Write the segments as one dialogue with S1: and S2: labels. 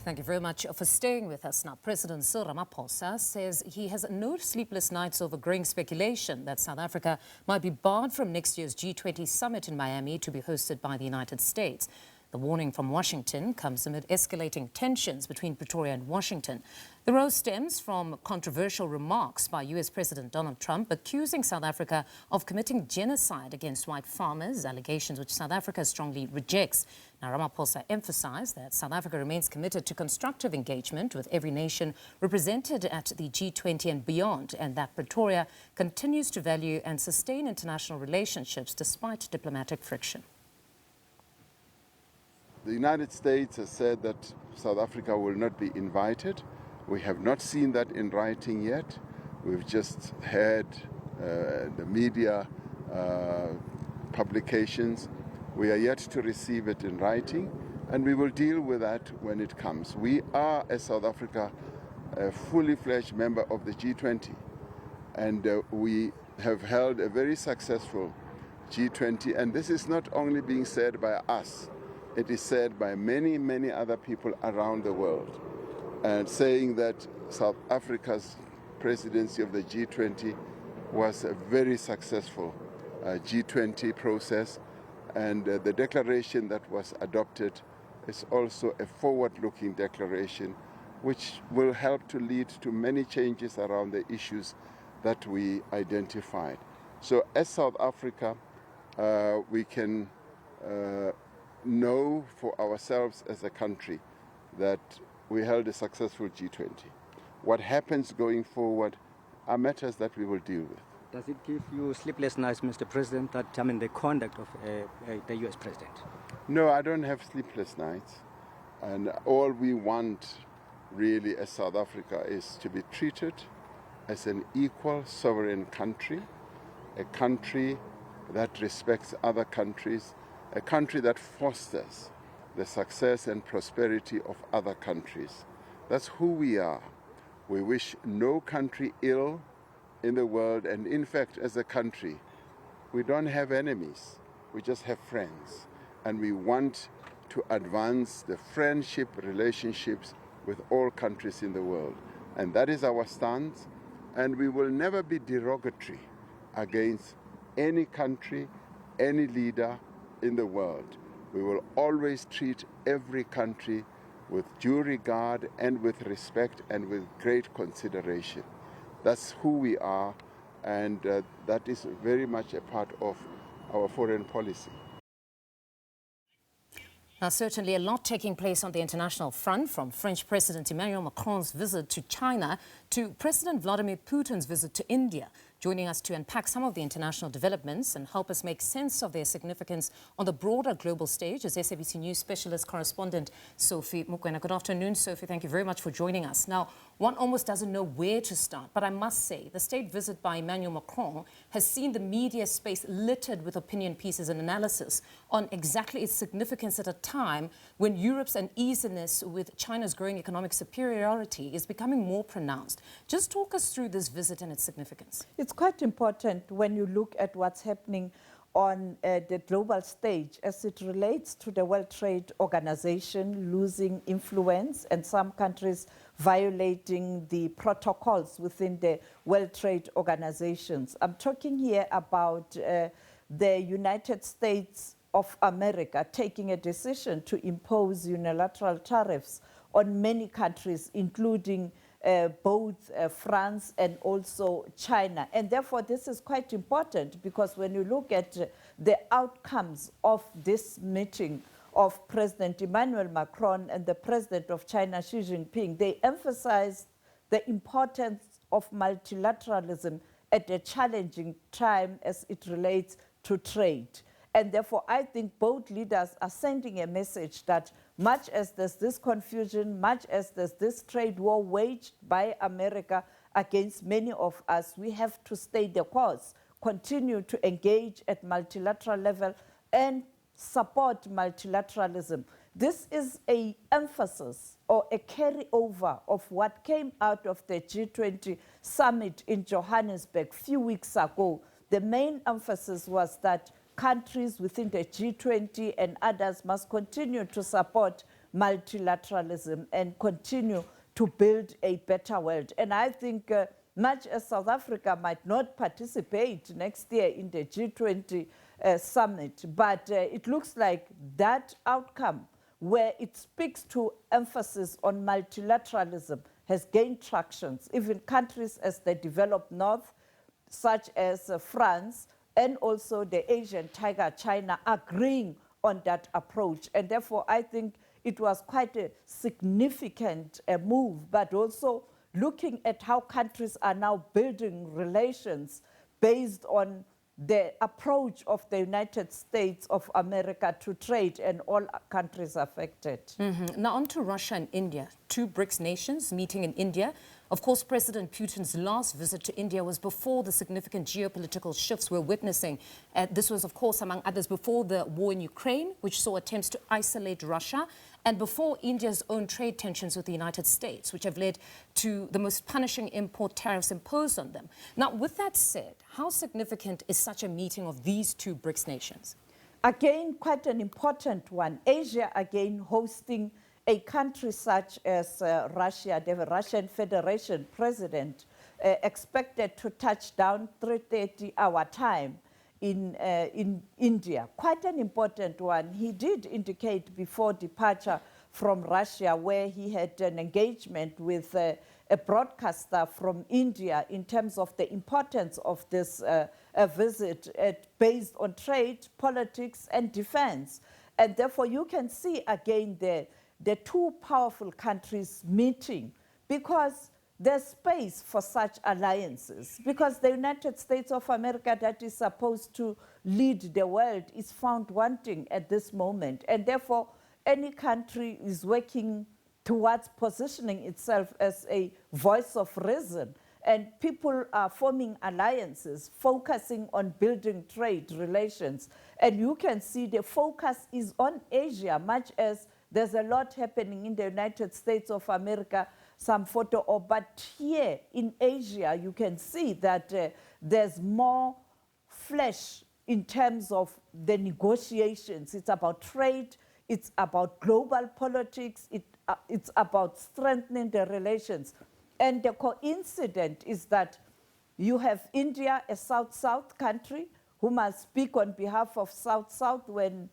S1: Thank you very much for staying with us. Now, President Cyril Ramaphosa says he has no sleepless nights over growing speculation that South Africa might be barred from next year's G20 Summit in Miami to be hosted by the United States. The warning from Washington comes amid escalating tensions between Pretoria and Washington. The row stems from controversial remarks by US President Donald Trump accusing South Africa of committing genocide against white farmers, allegations which South Africa strongly rejects. Now, Ramaphosa emphasized that South Africa remains committed to constructive engagement with every nation represented at the G20 and beyond, and that Pretoria continues to value and sustain international relationships despite diplomatic friction.
S2: The United States has said that South Africa will not be invited. We have not seen that in writing yet. We've just heard the media publications. We are yet to receive it in writing, and we will deal with that when it comes. We are, as South Africa, a fully fledged member of the G20, and we have held a very successful G20, and this is not only being said by us, it is said by many, many other people around the world, and saying that South Africa's presidency of the G20 was a very successful G20 process, and the declaration that was adopted is also a forward-looking declaration which will help to lead to many changes around the issues that we identified. So as South Africa, we can know for ourselves as a country that we held a successful G20. What happens going forward are matters that we will deal with.
S3: Does it give you sleepless nights, Mr. President, the conduct of the U.S. President?
S2: No, I don't have sleepless nights. And all we want really as South Africa is to be treated as an equal sovereign country, a country that respects other countries, a country that fosters the success and prosperity of other countries. That's who we are. We wish no country ill in the world, and in fact, as a country, we don't have enemies, we just have friends. And we want to advance the friendship relationships with all countries in the world. And that is our stance, and we will never be derogatory against any country, any leader in the world. We will always treat every country with due regard and with respect and with great consideration. That's who we are, and that is very much a part of our foreign policy.
S1: Now, certainly a lot taking place on the international front, from French President Emmanuel Macrons' visit to China to President Vladimir Putin's visit to India. Joining us to unpack some of the international developments and help us make sense of their significance on the broader global stage is SABC News specialist correspondent Sophie Mokoena. Good afternoon, Sophie. Thank you very much for joining us. Now, one almost doesn't know where to start, but I must say the state visit by Emmanuel Macron has seen the media space littered with opinion pieces and analysis on exactly its significance at a time when Europe's uneasiness with China's growing economic superiority is becoming more pronounced. Just talk us through this visit and its significance.
S4: It's quite important when you look at what's happening on the global stage as it relates to the World Trade Organization losing influence and some countries violating the protocols within the World Trade Organizations. I'm talking here about the United States of America taking a decision to impose unilateral tariffs on many countries, including both France and also China. And therefore, this is quite important because when you look at the outcomes of this meeting of President Emmanuel Macron and the President of China, Xi Jinping, they emphasized the importance of multilateralism at a challenging time as it relates to trade. And therefore, I think both leaders are sending a message that much as there's this confusion, much as there's this trade war waged by America against many of us, we have to stay the course, continue to engage at multilateral level and support multilateralism. This is an emphasis or a carryover of what came out of the G20 summit in Johannesburg a few weeks ago. The main emphasis was that countries within the G20 and others must continue to support multilateralism and continue to build a better world. And I think much as South Africa might not participate next year in the G20 summit, but it looks like that outcome where it speaks to emphasis on multilateralism has gained traction. Even countries as the developed north, such as France, and also the Asian tiger, China, agreeing on that approach. And therefore, I think it was quite a significant move, but also looking at how countries are now building relations based on the approach of the United States of America to trade and all countries affected.
S1: Now on to Russia and India, two BRICS nations meeting in India. Of course, President Putin's last visit to India was before the significant geopolitical shifts we're witnessing. This was, of course, among others, before the war in Ukraine, which saw attempts to isolate Russia, and before India's own trade tensions with the United States, which have led to the most punishing import tariffs imposed on them. Now, with that said, how significant is such a meeting of these two BRICS nations?
S4: Again, quite an important one. Asia, again, hosting a country such as Russia, the Russian Federation president, expected to touch down 3:30 our time in India. Quite an important one. He did indicate before departure from Russia, where he had an engagement with a broadcaster from India in terms of the importance of this visit based on trade, politics, and defense. And therefore, you can see again the two powerful countries meeting, because there's space for such alliances, because the United States of America, that is supposed to lead the world, is found wanting at this moment. And therefore, any country is working towards positioning itself as a voice of reason. And people are forming alliances, focusing on building trade relations. And you can see the focus is on Asia, much as there's a lot happening in the United States of America, some photo, but here in Asia, you can see that there's more flesh in terms of the negotiations. It's about trade, it's about global politics, it's about strengthening the relations. And the coincidence is that you have India, a South-South country, who must speak on behalf of South-South when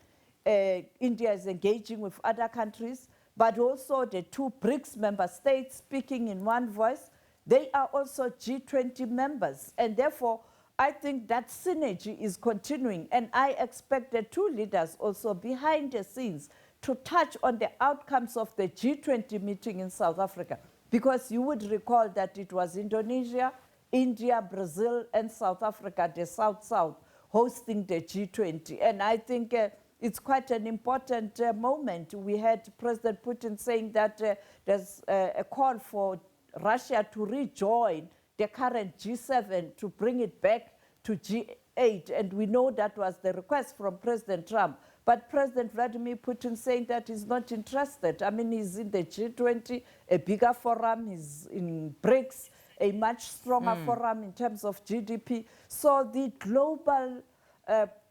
S4: India is engaging with other countries, but also the two BRICS member states speaking in one voice. They are also G20 members. And therefore, I think that synergy is continuing. And I expect the two leaders also behind the scenes to touch on the outcomes of the G20 meeting in South Africa. Because you would recall that it was Indonesia, India, Brazil, and South Africa, the South-South, hosting the G20. And I think it's quite an important moment. We had President Putin saying that there's a call for Russia to rejoin the current G7 to bring it back to G8. And we know that was the request from President Trump. But President Vladimir Putin saying that he's not interested. I mean, he's in the G20, a bigger forum. He's in BRICS, a much stronger forum in terms of GDP. So the global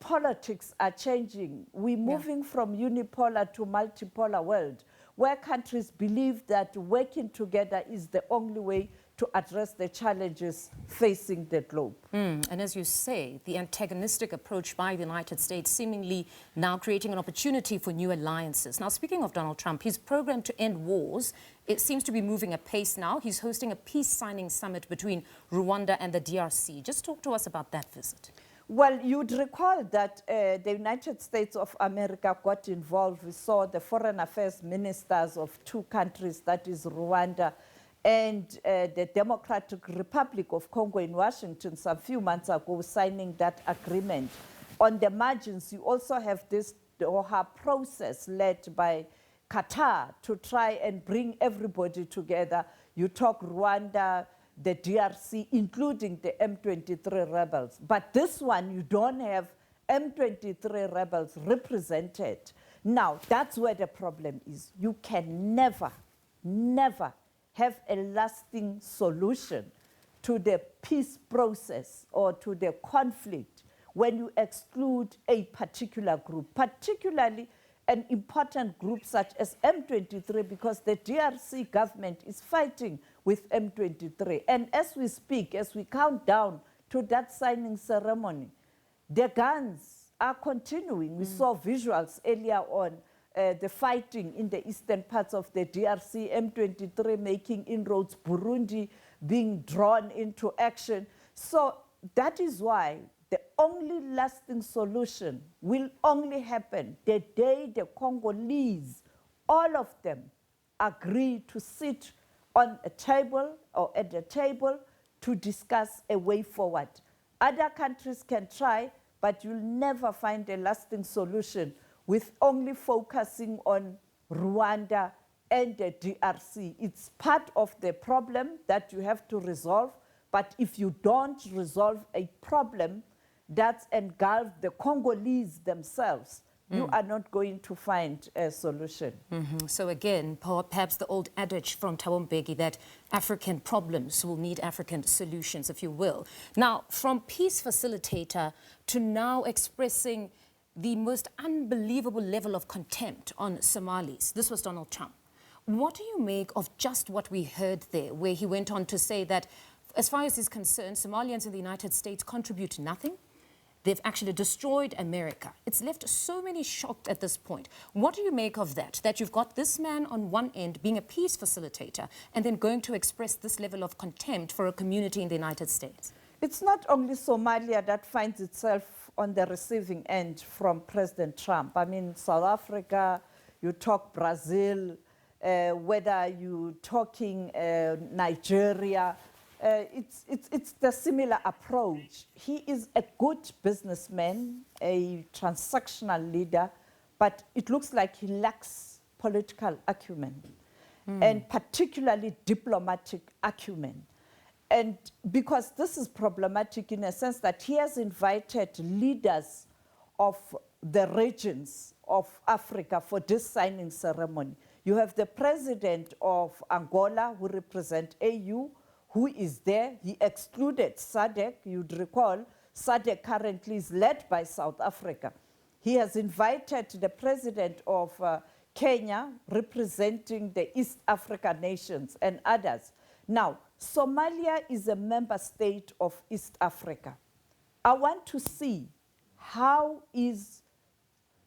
S4: politics are changing. We're moving from unipolar to multipolar world, where countries believe that working together is the only way to address the challenges facing the globe.
S1: And as you say, the antagonistic approach by the United States seemingly now creating an opportunity for new alliances. Now, speaking of Donald Trump, his program to end wars, it seems to be moving apace now. He's hosting a peace signing summit between Rwanda and the DRC. Just talk to us about that visit.
S4: Well, you'd recall that the United States of America got involved. We saw the foreign affairs ministers of two countries, that is Rwanda and the Democratic Republic of Congo in Washington some few months ago, signing that agreement. On the margins, you also have this Doha process led by Qatar to try and bring everybody together. You talk Rwanda, the DRC, including the M23 rebels. But this one, you don't have M23 rebels represented. Now, that's where the problem is. You can never, never have a lasting solution to the peace process or to the conflict when you exclude a particular group, particularly an important group such as M23, because the DRC government is fighting with M23. And as we speak, as we count down to that signing ceremony, the guns are continuing. We saw visuals earlier on, the fighting in the eastern parts of the DRC, M23 making inroads, Burundi being drawn into action. So that is why the only lasting solution will only happen the day the Congolese, all of them, agree to sit on a table or at the table to discuss a way forward. Other countries can try, but you'll never find a lasting solution with only focusing on Rwanda and the DRC. It's part of the problem that you have to resolve, but if you don't resolve a problem that's engulfed the Congolese themselves, you are not going to find a solution.
S1: So again, perhaps the old adage from Thabo Mbeki that African problems will need African solutions, if you will. Now, from peace facilitator to now expressing the most unbelievable level of contempt on Somalis. This was Donald Trump. What do you make of just what we heard there, where he went on to say that, as far as he's concerned, Somalians in the United States contribute nothing? They've actually destroyed America. It's left so many shocked at this point. What do you make of that? That you've got this man on one end being a peace facilitator and then going to express this level of contempt for a community in the United States?
S4: It's not only Somalia that finds itself on the receiving end from President Trump. I mean, South Africa, you talk Brazil, whether you're talking Nigeria, it's the similar approach. He is a good businessman, a transactional leader, but it looks like he lacks political acumen, and particularly diplomatic acumen. And because this is problematic in a sense that he has invited leaders of the regions of Africa for this signing ceremony. You have the president of Angola, who represents AU, who is there. He excluded SADC. You'd recall SADC currently is led by South Africa. He has invited the president of Kenya, representing the East African nations and others. Now, Somalia is a member state of East Africa. I want to see how is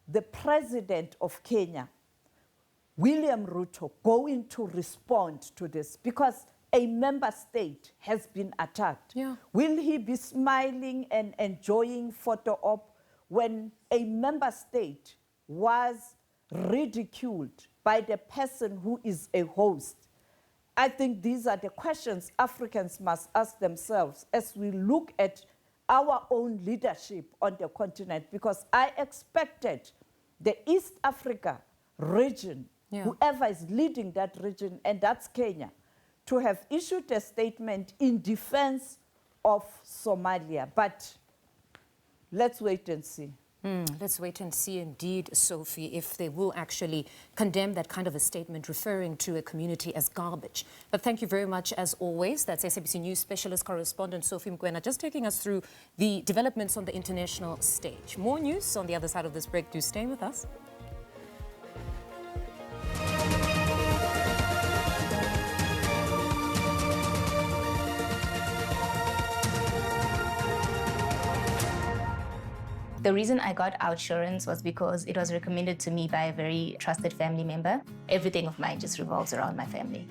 S4: the president of Kenya, William Ruto, going to respond to this, because a member state has been attacked.
S1: Yeah.
S4: Will he be smiling and enjoying photo op when a member state was ridiculed by the person who is a host? I think these are the questions Africans must ask themselves as we look at our own leadership on the continent, because I expected the East Africa region, whoever is leading that region, and that's Kenya, to have issued a statement in defense of Somalia. But let's wait and see.
S1: Let's wait and see indeed, Sophie, if they will actually condemn that kind of a statement referring to a community as garbage. But thank you very much, as always. That's SABC News Specialist Correspondent Sophie Mokoena, just taking us through the developments on the international stage. More news on the other side of this break. Do stay with us.
S5: The reason I got OutSurance was because it was recommended to me by a very trusted family member. Everything of mine just revolves around my family.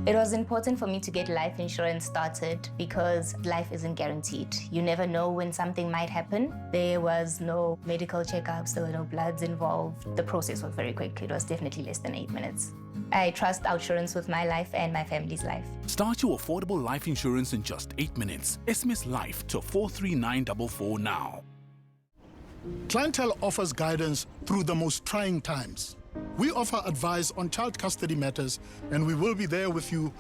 S5: It was important for me to get life insurance started because life isn't guaranteed. You never know when something might happen. There was no medical checkups, there were no bloods involved. The process was very quick. It was definitely less than 8 minutes. I trust OutSurance with my life and my family's life.
S6: Start your affordable life insurance in just 8 minutes. SMS LIFE to 43944 now.
S7: Clientele offers guidance through the most trying times. We offer advice on child custody matters, and we will be there with you